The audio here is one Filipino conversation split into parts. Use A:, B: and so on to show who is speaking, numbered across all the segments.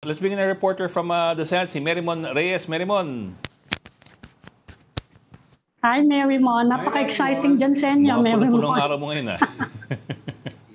A: let's bring in a reporter from the Senate, si Merimon Reyes. Merimon.
B: Hi, Merimon. Napaka-exciting dyan sa inyo,
A: Mukhang
B: Merimon.
A: punong araw mo ngayon,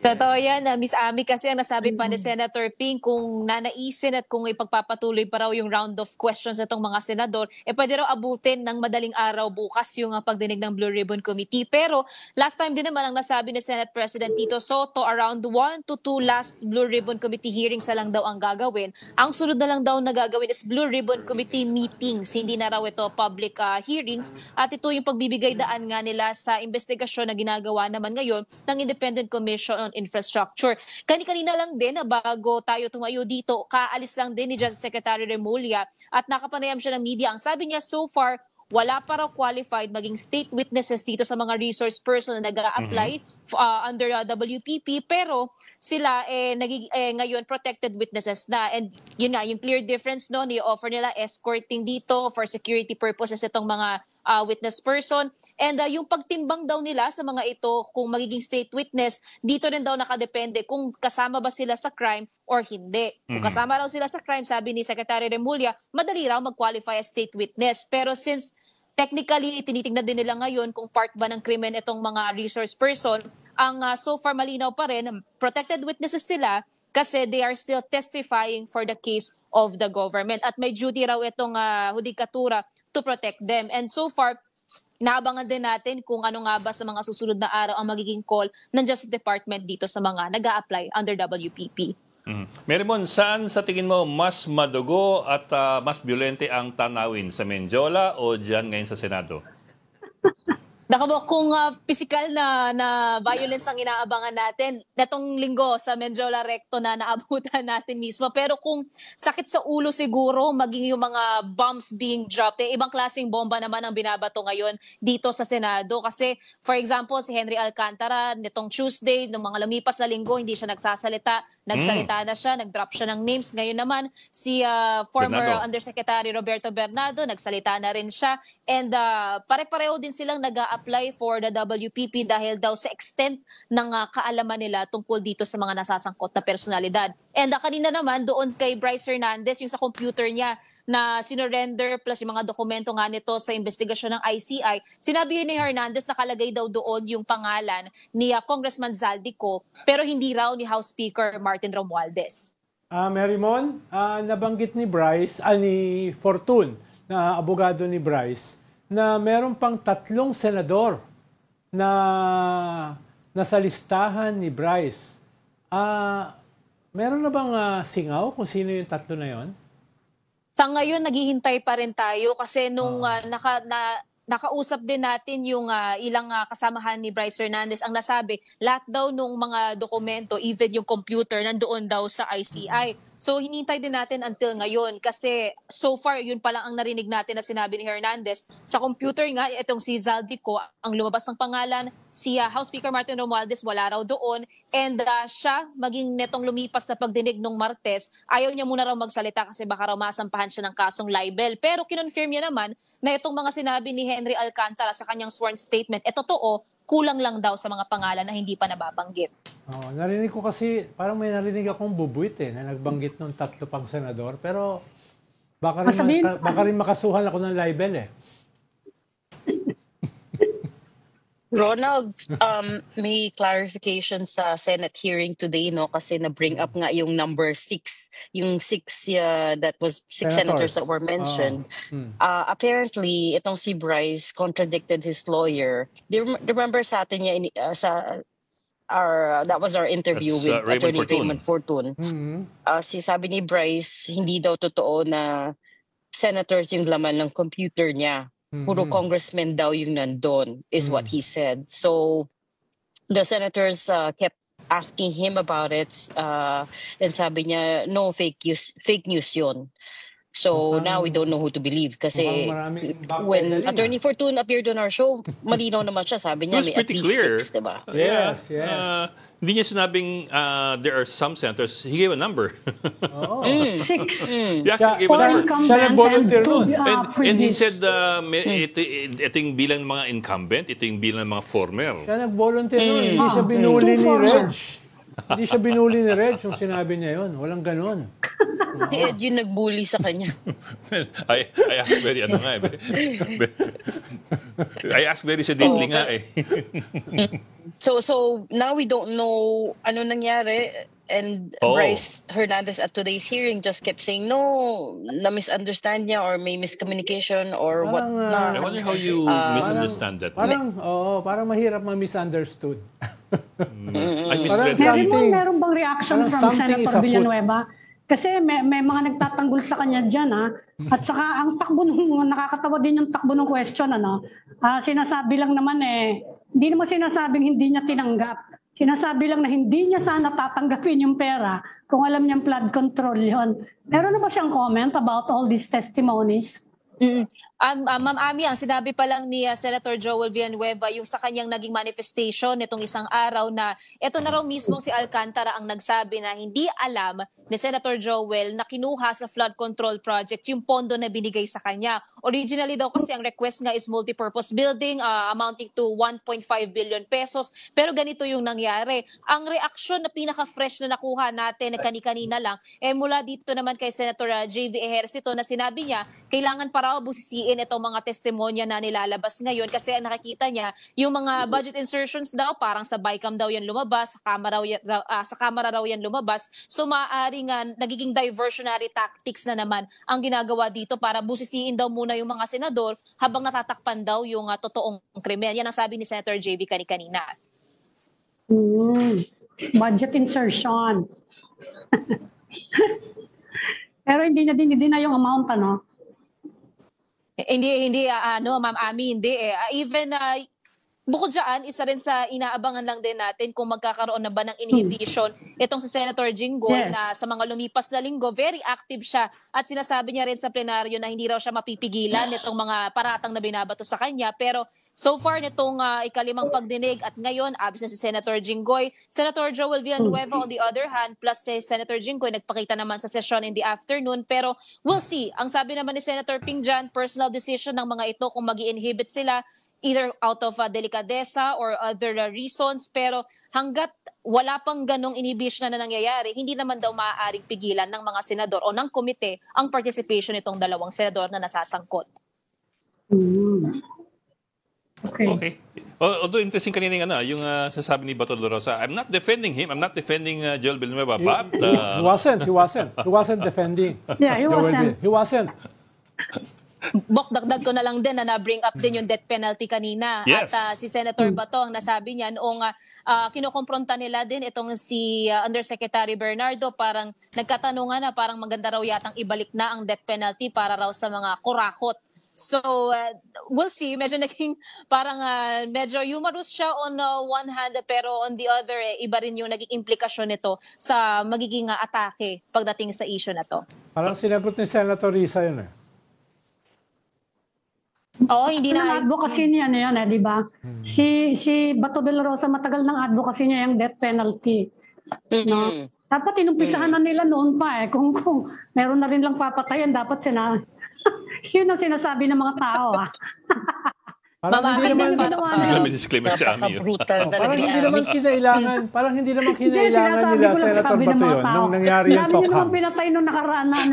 C: Totoo yan, Miss Ami, kasi ang nasabi pa ni Senator Ping, kung nanaisin at kung ipagpapatuloy pa raw yung round of questions itong mga senador, pwede raw abutin ng madaling araw bukas yung pagdinig ng Blue Ribbon Committee. Pero last time din naman ang nasabi ni Senate President Tito Soto, around 1 to 2 last Blue Ribbon Committee hearings na lang daw ang gagawin. Ang sunod na lang daw na gagawin is Blue Ribbon Committee meetings. Hindi na raw ito public hearings. At ito yung pagbibigay daan nga nila sa investigasyon na ginagawa naman ngayon ng Independent Commission on Infrastructure. Kanina lang din na bago tayo tumayo dito, kaalis lang din ni Justice Secretary Remulla at nakapanayam siya ng media. Ang sabi niya, so far, wala pa raw qualified maging state witnesses dito sa mga resource person na nag-a-apply under WPP, pero sila ngayon protected witnesses na. And yun nga, yung clear difference no, ni-offer nila escorting dito for security purposes itong mga witness person. And yung pagtimbang daw nila sa mga ito, kung magiging state witness, dito rin daw nakadepende kung kasama ba sila sa crime or hindi. Kung kasama raw sila sa crime, sabi ni Secretary Remulla, madali raw mag-qualify as state witness. Pero since technically, tinitingnan din nila ngayon kung part ba ng krimen itong mga resource person, ang so far malinaw pa rin, protected witnesses sila kasi they are still testifying for the case of the government. At may duty raw itong hudikatura to protect them. And so far, naabangan din natin kung ano nga ba sa mga susunod na araw ang magiging call ng Justice Department dito sa mga nag-a-apply under WPP.
A: Merimon, saan sa tingin mo mas madugo at mas violente ang tanawin? Sa Menjola o dyan ngayon sa Senado?
C: Kung physical na violence ang inaabangan natin, netong linggo sa Menjola Recto na naabutan natin mismo. Pero kung sakit sa ulo siguro, maging yung mga bombs being dropped, ibang klaseng bomba naman ang binabato ngayon dito sa Senado. Kasi for example, si Henry Alcantara, nitong Tuesday, ng mga lumipas na linggo, hindi siya nagsasalita. Nagsalita na siya, nag-drop siya ng names. Ngayon naman, si former Undersecretary Roberto Bernardo, nagsalita na rin siya. And pare-pareho din silang nag-a-apply for the WPP dahil daw sa extent ng kaalaman nila tungkol dito sa mga nasasangkot na personalidad. And kanina naman, doon kay Bryce Hernandez, yung sa computer niya, na sinurrender plus yung mga dokumento nga nito sa investigasyon ng ICI, sinabi ni Hernandez nakalagay daw doon yung pangalan ni Congressman Zaldico pero hindi raw ni House Speaker Martin Romualdez.
D: Merimon, nabanggit ni Bryce, ni Fortune, na abogado ni Bryce, na meron pang 3 senador na nasa listahan ni Bryce. Meron na bang singaw kung sino yung 3 na yon?
C: Sa ngayon, naghihintay pa rin tayo kasi nung nakausap din natin yung ilang kasamahan ni Bryce Hernandez, ang nasabi, lahat daw nung mga dokumento, even yung computer, nandoon daw sa ICI. So, hinintay din natin until ngayon kasi so far, yun pala ang narinig natin na sinabi ni Hernandez. Sa computer nga, itong si Zaldico, ang lumabas ng pangalan, si House Speaker Martin Romualdez, wala raw doon. And siya, maging netong lumipas na pagdinig nung Martes, ayaw niya muna raw magsalita kasi baka raw masampahan siya ng kasong libel. Pero kinonfirm niya naman na itong mga sinabi ni Henry Alcantara sa kanyang sworn statement, totoo, kulang lang daw sa mga pangalan na hindi pa nababanggit.
D: Narinig ko kasi, parang may narinig akong bubuit na nagbanggit ng 3 pang senador. Pero baka rin makasuhan ako ng libel
E: Ronald, may clarification sa Senate hearing today, no? Kasi na-bring up nga yung number 6, yung 6 that was 6 senators that were mentioned. Apparently, itong si Bryce contradicted his lawyer. Remember sa atin niya, that was our interview with Attorney Raymond Fortune. Sabi ni Bryce, hindi daw totoo na senators yung laman ng computer niya. Puro congressmen daw yung nandun, is what he said. So, the senators kept asking him about it. And sabi niya, no, fake news yun. So, now we don't know who to believe. Kasi when Attorney Fortune appeared on our show, malinaw naman siya. Sabi niya, may at least
A: clear.
E: 6, diba?
D: Yes.
A: Hindi niya sinabing there are some senators. He gave a number.
B: 6.
A: He actually gave a number.
D: Siya nag-volunteer nun.
A: And he said, ito yung bilang mga incumbent, ito yung bilang mga former.
D: Siya nag-volunteer nun. Hindi siya binuli ni Reg. Hindi siya binuli ni Reg yung sinabi niya yun. Walang ganon.
E: Si Ed yung nag-bully sa kanya.
A: I asked very, I asked very sedately nga eh.
E: So now we don't know ano nangyari. And Bryce Hernandez at today's hearing just kept saying, no, na-misunderstand niya or may miscommunication or what not.
A: I wonder how you misunderstand that.
D: Parang mahirap ma-misunderstood.
A: I misread that.
B: Meron bang reaction from Senator Villanueva? Kasi may mga nagtatanggol sa kanya dyan, ha? At saka ang takbo nakakatawa din yung takbo ng question, ano? Sinasabi lang naman hindi naman sinasabing hindi niya tinanggap. Sinasabi lang na hindi niya sana tatanggapin yung pera kung alam niyang flood control yon. Meron na ba siyang comment about all these testimonies?
C: Ma'am Ami, ang sinabi pa lang ni Senator Joel Villanueva yung sa kanyang naging manifestation nitong isang araw na ito na raw mismo si Alcantara ang nagsabi na hindi alam ni Senator Joel na kinuha sa flood control project yung pondo na binigay sa kanya. Originally daw kasi ang request nga is multipurpose building amounting to 1.5 billion pesos. Pero ganito yung nangyari. Ang reaksyon na pinaka-fresh na nakuha natin na kani-kanina lang mula dito naman kay Senator J.V. Ejercito na sinabi niya kailangan pa raw busisiin itong mga testimonya na nilalabas ngayon kasi nakikita niya yung mga budget insertions daw parang sa BICAM daw yan lumabas, sa kamera raw yan lumabas. So maaaring nagiging diversionary tactics na naman ang ginagawa dito para busisiin daw muna yung mga senador habang natatakpan daw yung totoong krimen. Yan ang sabi ni Senator JV kanina.
B: Budget insertion. Pero hindi na yung amount, ano?
C: Hindi Ma'am Ami, hindi even bukod dyan, isa rin sa inaabangan lang din natin kung magkakaroon na ba ng inhibition itong si Senator Jinggoy na sa mga lumipas na linggo, very active siya at sinasabi niya rin sa plenaryo na hindi raw siya mapipigilan itong mga paratang na binabato sa kanya. Pero so far nitong ikalimang pagdinig at ngayon, absent si Senator Jinggoy. Senator Joel Villanueva on the other hand, plus si Senator Jinggoy, nagpakita naman sa session in the afternoon. Pero we'll see. Ang sabi naman ni Senator Ping dyan, personal decision ng mga ito kung mag-i-inhibit sila either out of delikadesa or other reasons. Pero hanggat wala pang ganong inhibition na nangyayari, hindi naman daw maaaring pigilan ng mga senador o ng komite ang participation itong dalawang senador na nasasangkot.
A: Okay. Although interesting kanina yung sasabi ni Bato de la Rosa, I'm not defending him, I'm not defending Joel Villanueva, but...
D: He wasn't defending.
B: Yeah,
D: He wasn't.
C: Bok, dagdag ko na lang din na na-bring up din yung death penalty kanina.
A: Yes.
C: At si Senator Bato, ang nasabi niya noong kinukompronta nila din itong si Undersecretary Bernardo, parang nagkatanungan na parang maganda raw yatang ibalik na ang death penalty para raw sa mga kurakot. So, we'll see. Medyo naging parang medyo humorous siya on one hand, pero on the other, iba rin yung naging implikasyon nito sa magiging atake pagdating sa issue na to.
D: Parang sinagot ni Senator Risa yun
C: Oo, hindi na.
B: Advocacy niya na yan, di ba? Si Bato de la Rosa, matagal ng advocacy niya yung death penalty. No? Dapat inumpisahan na nila noon pa Kung meron na rin lang papatayan, dapat yun ang sinasabi ng mga tao.
D: Parang hindi naman kinailangan nila Senator Bato yun nung nangyari yung talk.
B: Dami naman pinatay nung nakaraan na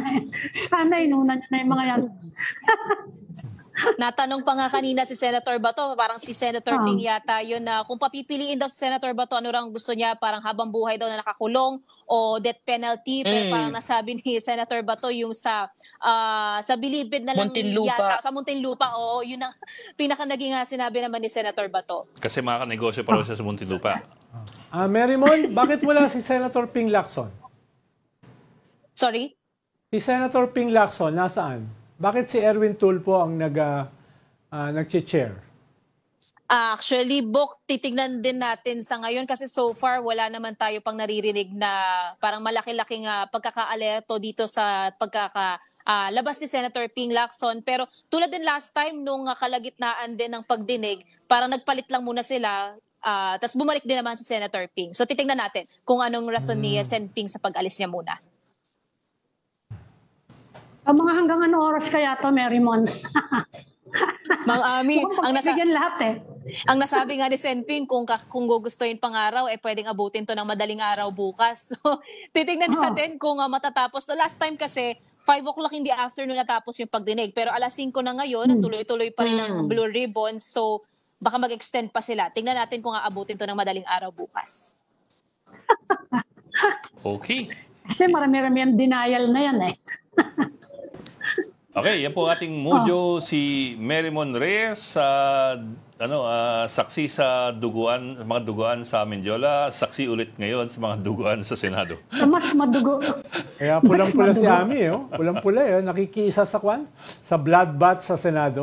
B: sana inunan na yung mga yan.
C: Natanong pa nga kanina si Senator Bato, parang si Senator Ping yata yun na kung papipiliin daw si Senator Bato, ano lang gusto niya, parang habang buhay daw na nakakulong o death penalty. Pero parang nasabi ni Senator Bato yung sa bilibid na lang yata, sa Muntinlupa. Oo, yun ang pinaka naging sinabi naman ni Senator Bato.
A: Kasi makanegosyo pa rin siya sa Muntinlupa.
D: Marimon, bakit wala si Senator Ping Lacson?
C: Sorry?
D: Si Senator Ping Lacson, nasaan? Bakit si Erwin Tulfo ang nag-chair?
C: Actually, Bok, titignan din natin sa ngayon kasi so far wala naman tayo pang naririnig na parang malaki-laking pagkaka-alerto dito sa labas ni Senator Ping Lacson. Pero tulad din last time nung kalagitnaan din ng pagdinig, parang nagpalit lang muna sila. Tapos bumalik din naman si Senator Ping. So titignan natin kung anong rason ni Sen Ping sa pag-alis niya muna.
B: Mga hanggang ano oras kaya to, Marymon?
C: Ma'am Ami,
B: ang nasa lahat
C: Ang nasabi nga ni Senping, kung gugustuhin pang araw, pwedeng abutin to ng madaling araw bukas. So, titignan natin kung matatapos to. Last time kasi, 5 o'clock in the afternoon natapos yung pagdinig. Pero alas 5 na ngayon, tuloy-tuloy pa rin ang Blue Ribbon. So, baka mag-extend pa sila. Tingnan natin kung aabutin to ng madaling araw bukas.
A: Okay.
B: Kasi marami-rami ang denial na yan eh.
A: Okay, yan po ating Mojo, si Merrimon Reyes, saksi sa mga duguan sa Mendiola, saksi ulit ngayon sa mga duguan sa Senado.
B: Mas madugo.
D: Kaya pulang-pula si Ami, pulang-pula, nakikiisa sa bloodbath sa Senado.